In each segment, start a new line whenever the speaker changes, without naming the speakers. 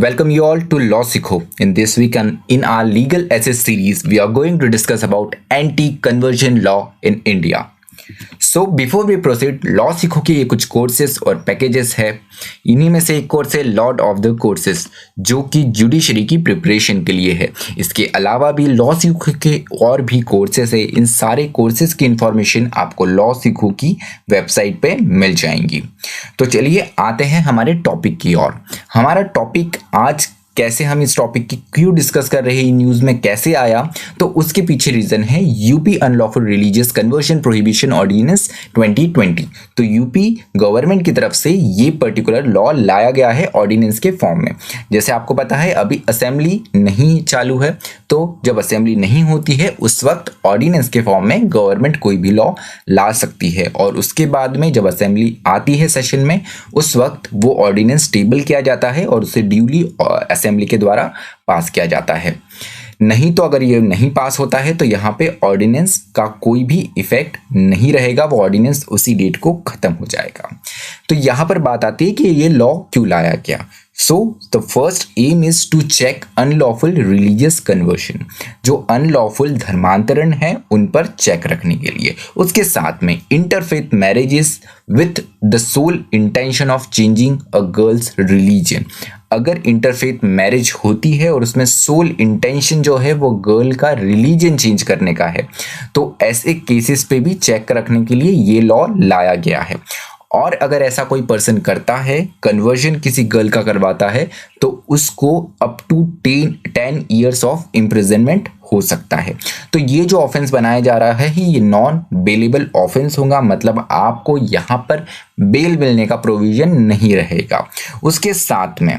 Welcome you all to Law Sikho. In this week and in our legal essay series, we are going to discuss about anti-conversion law in India. So before we proceed, law सीखो के ये कुछ courses और packages है। इन्हीं में से एक कोर्स है लॉर्ड ऑफ द कोर्सेज, जो कि जुडिशरी की प्रिपरेशन के लिए है। इसके अलावा भी लॉ सीखो के और भी कोर्सेज है। इन सारे कोर्सेज की इंफॉर्मेशन आपको लॉ सीखो की वेबसाइट पे मिल जाएंगी। तो चलिए आते हैं हमारे टॉपिक की ओर। हमारा टॉपिक आज कैसे हम इस टॉपिक की क्यों डिस्कस कर रहे हैं, न्यूज़ में कैसे आया, तो उसके पीछे रीज़न है UP unlawful religious conversion prohibition ordinance 2020। तो यूपी गवर्नमेंट की तरफ से ये पर्टिकुलर लॉ लाया गया है ऑर्डिनेंस के फॉर्म में। जैसे आपको पता है अभी असेंबली नहीं चालू है, तो जब असेंबली नहीं होती है उस वक्त ऑर्डिनेंस के फॉर्म में गवर्नमेंट कोई भी लॉ ला सकती है, और उसके बाद में जब असेंबली आती है सेशन में, उस वक्त वो ऑर्डिनेंस टेबल किया जाता है और उसे ड्यूली असेंबली के द्वारा पास किया जाता है। नहीं तो अगर ये नहीं पास होता है तो यहाँ पे ऑर्डिनेंस का कोई भी इफेक्ट नहीं रहेगा, वो ऑर्डिनेंस उसी डेट को खत्म हो जाएगा। तो यहाँ पर बात आती है कि ये लॉ क्यों लाया गया। So the first aim is to check unlawful religious conversion, जो अनलॉफुल धर्मांतरण है उन पर चेक रखने के लिए। उसके साथ में interfaith marriages with the sole intention of changing a girl's religion. अगर इंटरफेथ मैरिज होती है और उसमें सोल इंटेंशन जो है वो गर्ल का रिलीजन चेंज करने का है, तो ऐसे केसेस पे भी चेक रखने के लिए ये लॉ लाया गया है। और अगर ऐसा कोई पर्सन करता है, कन्वर्जन किसी गर्ल का करवाता है, तो उसको up to 10 years of imprisonment हो सकता है। तो ये जो ऑफेंस बनाया जा रहा है ये नॉन बेलेबल ऑफेंस होगा, मतलब आपको यहाँ पर बेल मिलने का प्रोविजन नहीं रहेगा। उसके साथ में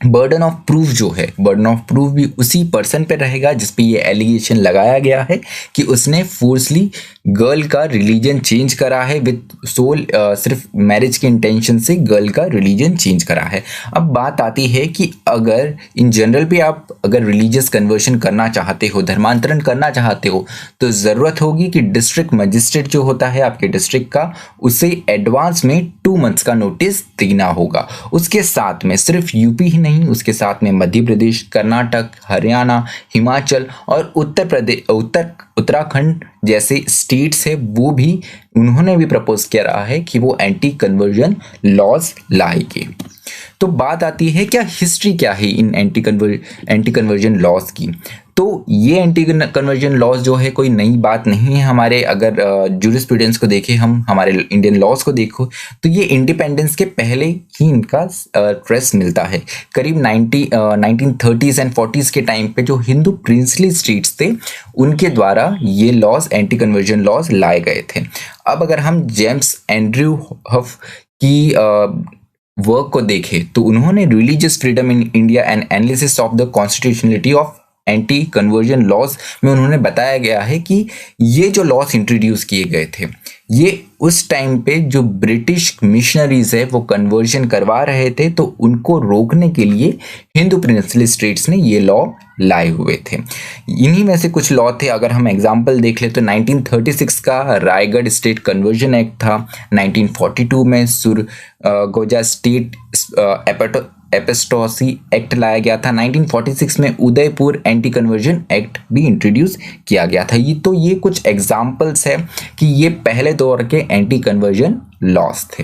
बर्डन ऑफ प्रूफ जो है, बर्डन ऑफ प्रूफ भी उसी पर्सन पे रहेगा जिस पे ये एलिगेशन लगाया गया है कि उसने फोर्सली गर्ल का रिलीजन चेंज करा है विथ सोल, सिर्फ मैरिज के इंटेंशन से गर्ल का रिलीजन चेंज करा है। अब बात आती है कि अगर इन जनरल भी आप अगर रिलीजियस कन्वर्शन करना चाहते हो, धर्मांतरण करना चाहते हो, तो ज़रूरत होगी कि डिस्ट्रिक्ट मजिस्ट्रेट जो होता है आपके डिस्ट्रिक्ट का, उसे एडवांस में 2 मंथ्स का नोटिस देना होगा। उसके साथ में सिर्फ यूपी ही नहीं, उसके साथ में मध्य प्रदेश, कर्नाटक, हरियाणा, हिमाचल और उत्तराखंड जैसे स्टेट्स है, वो भी उन्होंने भी प्रपोज किया रहा है कि वो एंटी कन्वर्जन लॉज लाएंगे। तो बात आती है क्या हिस्ट्री क्या है इन एंटी कन्वर्जन लॉज की। तो ये एंटी कन्वर्जन लॉज जो है कोई नई बात नहीं है। हमारे अगर जूरिस्प्रूडेंस को देखें, हम हमारे इंडियन लॉज को देखो, तो ये इंडिपेंडेंस के पहले ही इनका ट्रेस मिलता है। करीब 1930s एंड 40s के टाइम पे जो हिंदू प्रिंसली स्टेट्स थे उनके द्वारा ये लॉज, एंटी कन्वर्जन लॉज लाए गए थे। अब अगर हम जेम्स एंड्रयू हफ की वर्क को देखें, तो उन्होंने religious freedom in India and analysis of the constitutionality of anti conversion laws में उन्होंने बताया गया है कि ये जो लॉज इंट्रोड्यूस किए गए थे, ये उस टाइम पे जो ब्रिटिश मिशनरीज है वो कन्वर्जन करवा रहे थे, तो उनको रोकने के लिए हिंदू प्रिंसली स्टेट्स ने ये लॉ लाए हुए थे। इन्हीं में से कुछ लॉ थे। अगर हम एग्जांपल देख ले तो 1936 का रायगढ़ स्टेट कन्वर्जन एक्ट था, 1942 में सुरगोजा स्टेट एपिस्टोसी एक्ट लाया गया था, 1946 में उदयपुर एंटी कन्वर्जन एक्ट भी इंट्रोड्यूस किया गया था। ये कुछ एग्जाम्पल्स है कि ये पहले दौर के एंटी कन्वर्जन लॉस थे।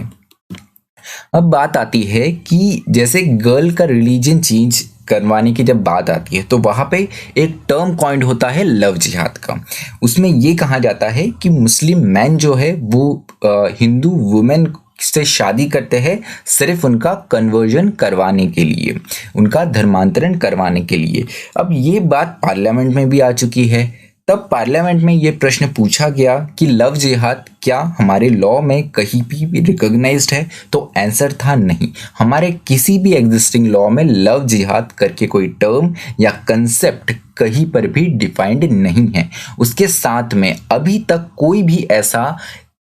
अब बात आती है कि जैसे गर्ल का रिलीजन चेंज करवाने की जब बात आती है, तो वहाँ पे एक टर्म कॉइंड होता है लव जिहाद का। उसमें ये कहा जाता है कि मुस्लिम मैन जो है वो हिंदू वुमेन से शादी करते हैं सिर्फ उनका कन्वर्जन करवाने के लिए, उनका धर्मांतरण करवाने के लिए। अब ये बात पार्लियामेंट में भी आ चुकी है। तब पार्लियामेंट में ये प्रश्न पूछा गया कि लव जिहाद क्या हमारे लॉ में कहीं भी रिकॉग्नाइज्ड है, तो आंसर था नहीं। हमारे किसी भी एग्जिस्टिंग लॉ में लव जिहाद करके कोई टर्म या कंसेप्ट कहीं पर भी डिफाइंड नहीं है। उसके साथ में अभी तक कोई भी ऐसा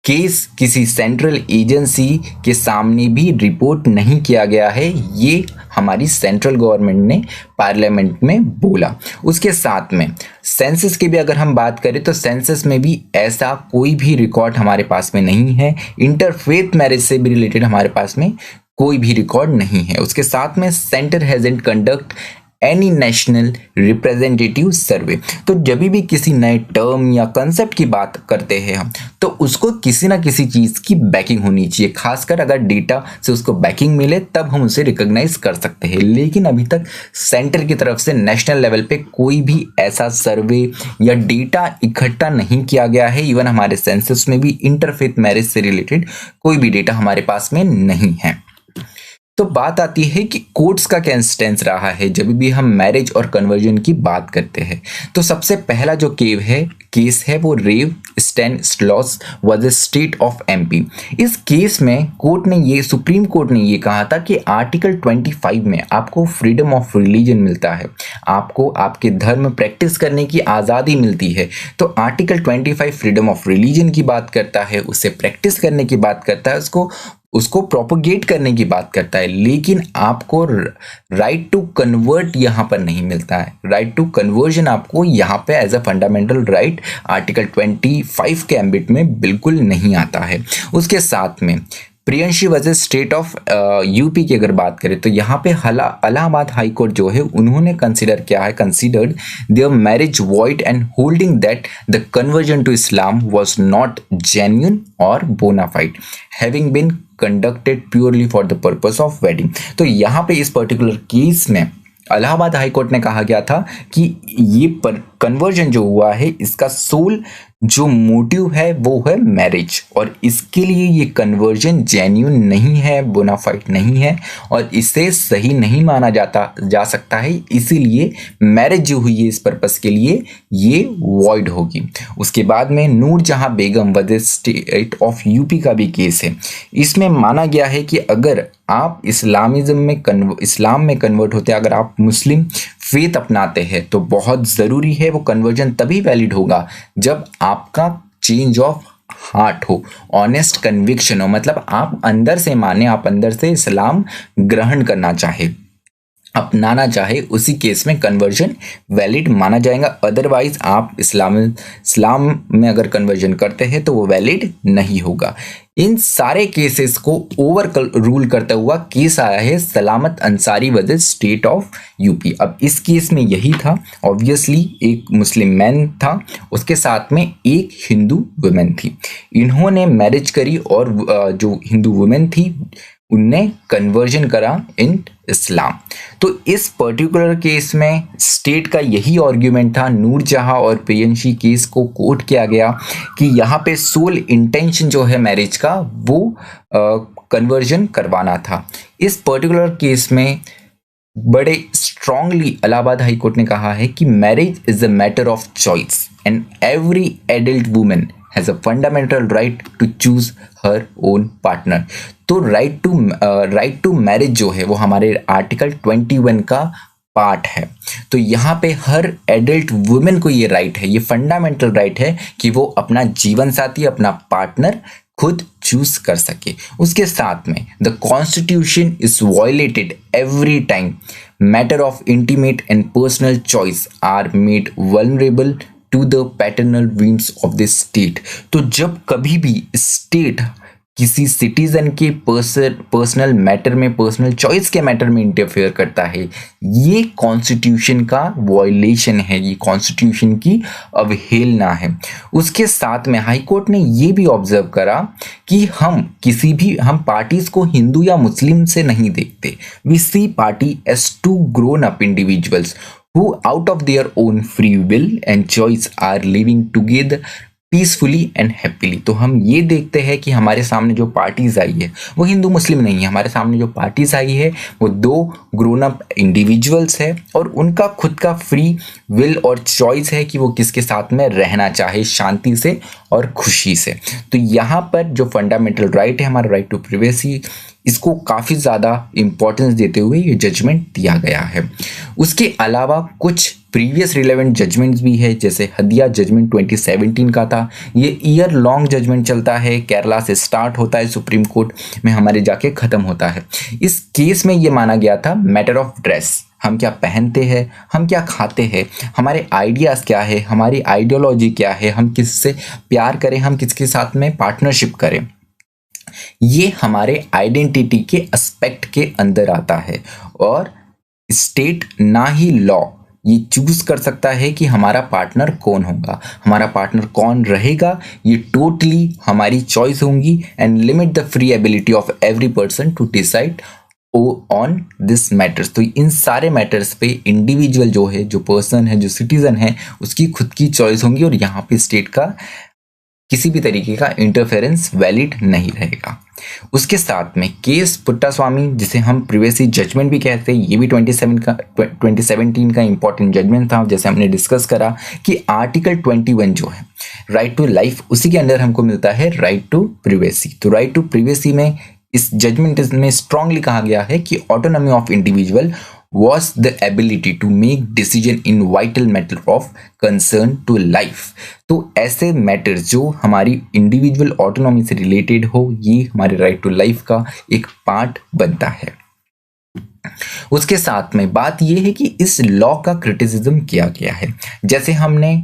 केस किसी सेंट्रल एजेंसी के सामने भी रिपोर्ट नहीं किया गया है, ये हमारी सेंट्रल गवर्नमेंट ने पार्लियामेंट में बोला। उसके साथ में सेंसस की भी अगर हम बात करें तो सेंसस में भी ऐसा कोई भी रिकॉर्ड हमारे पास में नहीं है। इंटरफेथ मैरिज से भी रिलेटेड हमारे पास में कोई भी रिकॉर्ड नहीं है। उसके साथ में centre hasn't conduct any national representative survey. तो जब भी किसी नए टर्म या कंसेप्ट की बात करते हैं हम, तो उसको किसी ना किसी चीज़ की बैकिंग होनी चाहिए, खासकर अगर डेटा से उसको बैकिंग मिले तब हम उसे रिकॉग्नाइज कर सकते हैं। लेकिन अभी तक सेंटर की तरफ से नेशनल लेवल पे कोई भी ऐसा सर्वे या डेटा इकट्ठा नहीं किया गया है। इवन हमारे सेंसस में भी इंटरफेथ मैरिज से रिलेटेड कोई भी डेटा हमारे पास में नहीं है। तो बात आती है कि कोर्ट्स का क्या स्टैंस रहा है जब भी हम मैरिज और कन्वर्जन की बात करते हैं। तो सबसे पहला जो केस है वो Rev Stanislaus versus state of MP. इस केस में सुप्रीम कोर्ट ने ये कहा था कि आर्टिकल 25 में आपको फ्रीडम ऑफ रिलीजन मिलता है, आपको आपके धर्म प्रैक्टिस करने की आज़ादी मिलती है। तो आर्टिकल 25 फ्रीडम ऑफ रिलीजन की बात करता है, उसे प्रैक्टिस करने की बात करता है, उसको प्रोपोगेट करने की बात करता है। लेकिन आपको राइट टू कन्वर्ट यहाँ पर नहीं मिलता है। राइट टू कन्वर्जन आपको यहाँ पे as a fundamental right article 25 के एम्बिट में बिल्कुल नहीं आता है। उसके साथ में Priyanshi versus state of UP की अगर बात करें तो यहाँ पे इलाहाबाद हाई कोर्ट जो है उन्होंने considered their marriage void and holding that the conversion to Islam was not genuine और bona fide having been conducted purely for the purpose of wedding. तो यहाँ पे इस पर्टिकुलर केस में इलाहाबाद हाई कोर्ट ने कहा गया था कि ये कन्वर्जन जो हुआ है इसका सोल जो मोटिव है वो है मैरिज, और इसके लिए ये कन्वर्जन जेन्युइन नहीं है, बोनाफाइड नहीं है और इसे सही नहीं माना जा सकता है। इसीलिए मैरिज जो हुई है इस पर्पस के लिए ये वॉइड होगी। उसके बाद में नूरजहां बेगम वर्सेस स्टेट ऑफ यूपी का भी केस है। इसमें माना गया है कि अगर आप इस्लाम में कन्वर्ट होते हैं, अगर आप मुस्लिम फेथ अपनाते हैं तो बहुत ज़रूरी है वो कन्वर्जन तभी वैलिड होगा जब आपका चेंज ऑफ हार्ट हो, ऑनेस्ट कन्विक्शन हो, मतलब आप अंदर से माने, आप अंदर से इस्लाम ग्रहण करना चाहे, अपनाना चाहे, उसी केस में कन्वर्जन वैलिड माना जाएगा। अदरवाइज आप इस्लाम में अगर कन्वर्जन करते हैं तो वो वैलिड नहीं होगा। इन सारे केसेस को ओवर रूल करता हुआ केस आया है सलामत Ansari versus state of UP. अब इस केस में यही था, ऑब्वियसली एक मुस्लिम मैन था, उसके साथ में एक हिंदू वुमेन थी। इन्होंने मैरिज करी और जो हिंदू वुमेन थी उनने कन्वर्जन करा इन इस्लाम। तो इस पर्टिकुलर केस में स्टेट का यही आर्ग्यूमेंट था। नूरजहां और प्रियंशी केस को कोर्ट किया गया कि यहाँ पे सोल इंटेंशन जो है मैरिज का वो कन्वर्जन करवाना था। इस पर्टिकुलर केस में बड़े स्ट्रांगली इलाहाबाद हाई कोर्ट ने कहा है कि marriage is a matter of choice and every adult women has a fundamental right to choose her own partner. तो राइट टू मैरिज जो है वो हमारे आर्टिकल 21 का पार्ट है। तो यहाँ पे हर एडल्ट वुमेन को ये राइट है, ये फंडामेंटल राइट है कि वो अपना जीवन साथी, अपना पार्टनर खुद चूज कर सके। उसके साथ में the constitution is violated every time matter of intimate and personal choice are made vulnerable to the paternal whims of the state. तो जब कभी भी स्टेट किसी सिटीजन के पर्सनल मैटर में, पर्सनल चॉइस के मैटर में इंटरफेयर करता है, ये कॉन्स्टिट्यूशन का वॉयलेशन है, ये कॉन्स्टिट्यूशन की अवहेलना है। उसके साथ में हाई कोर्ट ने ये भी ऑब्जर्व करा कि हम पार्टीज को हिंदू या मुस्लिम से नहीं देखते। We see party as two grown up individuals who out of their own free will and choice are living together peacefully and happily. तो हम ये देखते हैं कि हमारे सामने जो पार्टीज आई है वो हिंदू मुस्लिम नहीं है, हमारे सामने जो पार्टीज आई है वो दो ग्रोन अप इंडिविजुअल्स है और उनका खुद का फ्री विल और चॉइस है कि वो किसके साथ में रहना चाहे, शांति से और खुशी से। तो यहाँ पर जो फंडामेंटल राइट है हमारा राइट टू प्रिवेसी, इसको काफ़ी ज़्यादा इम्पोर्टेंस देते हुए ये जजमेंट दिया गया है। उसके अलावा कुछ प्रीवियस रिलेवेंट जजमेंट्स भी है, जैसे हदिया जजमेंट 2017 का था। ये ईयर लॉन्ग जजमेंट चलता है, केरला से स्टार्ट होता है, सुप्रीम कोर्ट में हमारे जाके ख़त्म होता है। इस केस में ये माना गया था मैटर ऑफ ड्रेस, हम क्या पहनते हैं, हम क्या खाते हैं, हमारे आइडियाज़ क्या है, हमारी आइडियोलॉजी क्या है, हम किससे प्यार करें, हम किसके साथ में पार्टनरशिप करें, ये हमारे आइडेंटिटी के एस्पेक्ट के अंदर आता है और स्टेट ना ही लॉ ये चूज कर सकता है कि हमारा पार्टनर कौन होगा, हमारा पार्टनर कौन रहेगा, ये टोटली हमारी चॉइस होंगी and limit the free ability of every person to decide on this matters. तो इन सारे मैटर्स पे इंडिविजुअल जो है, जो पर्सन है, जो सिटीजन है, उसकी खुद की चॉइस होंगी और यहाँ पे स्टेट का किसी भी तरीके का इंटरफेरेंस वैलिड नहीं रहेगा। उसके साथ में केस पुट्टास्वामी, जिसे हम प्रीवियसली जजमेंट भी कहते हैं, ये भी 2017 का इंपॉर्टेंट जजमेंट था। जैसे हमने डिस्कस करा कि आर्टिकल 21 जो है राइट टू लाइफ, उसी के अंदर हमको मिलता है राइट टू प्रिवेसी। तो राइट टू प्रिवेसी में इस जजमेंट में स्ट्रांगली कहा गया है कि autonomy of individual was the ability to make decision in vital matter of concern to life। तो ऐसे मैटर्स जो हमारी इंडिविजुअल ऑटोनॉमी से रिलेटेड हो, ये हमारे राइट टू लाइफ का एक पार्ट बनता है। उसके साथ में बात यह है कि इस लॉ का क्रिटिसिज्म किया गया है। जैसे हमने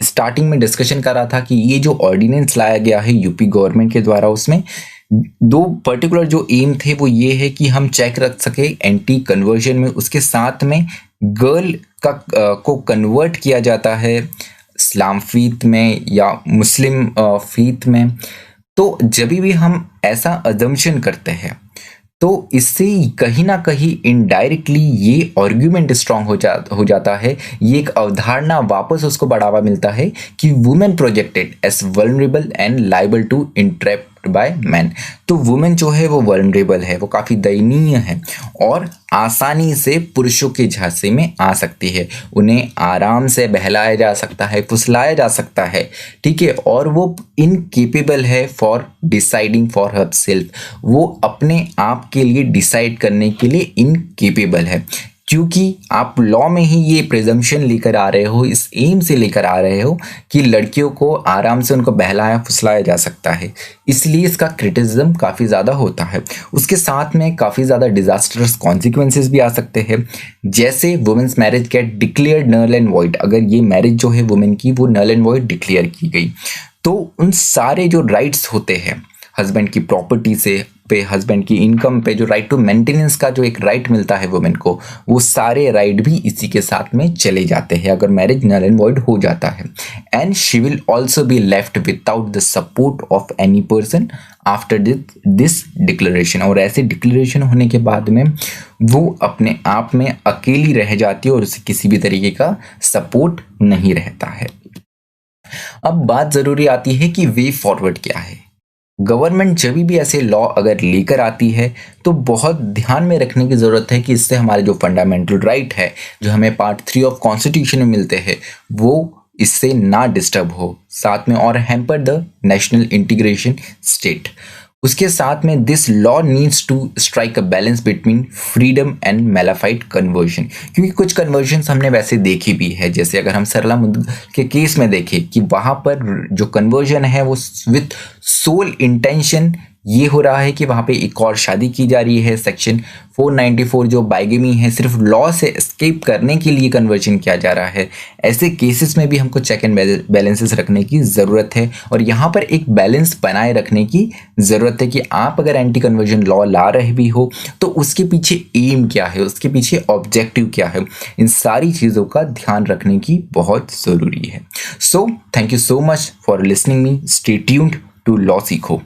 स्टार्टिंग में डिस्कशन करा था कि ये जो ऑर्डिनेंस लाया गया है यूपी गवर्नमेंट के द्वारा, उसमें दो पर्टिकुलर जो एम थे वो ये है कि हम चेक रख सके एंटी कन्वर्जन में, उसके साथ में गर्ल का को कन्वर्ट किया जाता है इस्लाम फीथ में या मुस्लिम फीथ में। तो जब भी हम ऐसा अजम्पशन करते हैं तो इससे कहीं ना कहीं इनडायरेक्टली ये आर्ग्यूमेंट स्ट्रांग हो जाता है, ये एक अवधारणा वापस उसको बढ़ावा मिलता है कि women projected as vulnerable and liable to entrapped by man. तो वुमेन जो है वो वल्नरेबल है, वो काफ़ी दयनीय है और आसानी से पुरुषों के झांसे में आ सकती है। उन्हें आराम से बहलाया जा सकता है, फुसलाया जा सकता है, ठीक है, और वो इनकेपेबल है for deciding for her self. वो अपने आप के लिए डिसाइड करने के लिए इनकेपेबल है, क्योंकि आप लॉ में ही ये प्रिजम्पशन लेकर आ रहे हो, इस एम से लेकर आ रहे हो कि लड़कियों को आराम से उनको बहलाया फुसलाया जा सकता है, इसलिए इसका क्रिटिसिज्म काफ़ी ज़्यादा होता है। उसके साथ में काफ़ी ज़्यादा डिजास्टर्स कॉन्सिक्वेंसेस भी आ सकते हैं, जैसे women's marriage get declared null and void. अगर ये मैरिज जो है वुमेन की वो नल एंड वॉइड डिक्लेयर की गई तो उन सारे जो राइट्स होते हैं, हस्बैंड की प्रॉपर्टी से पे, हस्बैंड की इनकम पे, जो राइट टू मेंटेनेंस का जो एक राइट मिलता है वुमेन को, वो सारे राइट भी इसी के साथ में चले जाते हैं अगर मैरिज नल एंड वॉइड हो जाता है। And she will also be left without the support of any person after this declaration. और ऐसे डिक्लेरेशन होने के बाद में वो अपने आप में अकेली रह जाती है और उसे किसी भी तरीके का सपोर्ट नहीं रहता है। अब बात ज़रूरी आती है कि वे फॉरवर्ड क्या है। गवर्नमेंट जब भी ऐसे लॉ अगर लेकर आती है तो बहुत ध्यान में रखने की ज़रूरत है कि इससे हमारे जो फंडामेंटल राइट है, जो हमें पार्ट 3 ऑफ कॉन्स्टिट्यूशन में मिलते हैं, वो इससे ना डिस्टर्ब हो, साथ में और hamper the national integration state. उसके साथ में this law needs to strike a balance between freedom and mala fide conversion, क्योंकि कुछ कन्वर्जन्स हमने वैसे देखी भी है। जैसे अगर हम सरला मुद्गल के केस में देखें कि वहाँ पर जो कन्वर्जन है वो विथ सोल इंटेंशन ये हो रहा है कि वहाँ पे एक और शादी की जा रही है। सेक्शन 494 जो बाइगेमी है, सिर्फ लॉ से एस्केप करने के लिए कन्वर्जन किया जा रहा है। ऐसे केसेस में भी हमको चेक एंड बैलेंसेस रखने की ज़रूरत है और यहाँ पर एक बैलेंस बनाए रखने की ज़रूरत है कि आप अगर एंटी कन्वर्जन लॉ ला रहे भी हो तो उसके पीछे एम क्या है, उसके पीछे ऑब्जेक्टिव क्या है, इन सारी चीज़ों का ध्यान रखने की बहुत ज़रूरी है। So thank you so much for listening me. Stay tuned to law सीखो।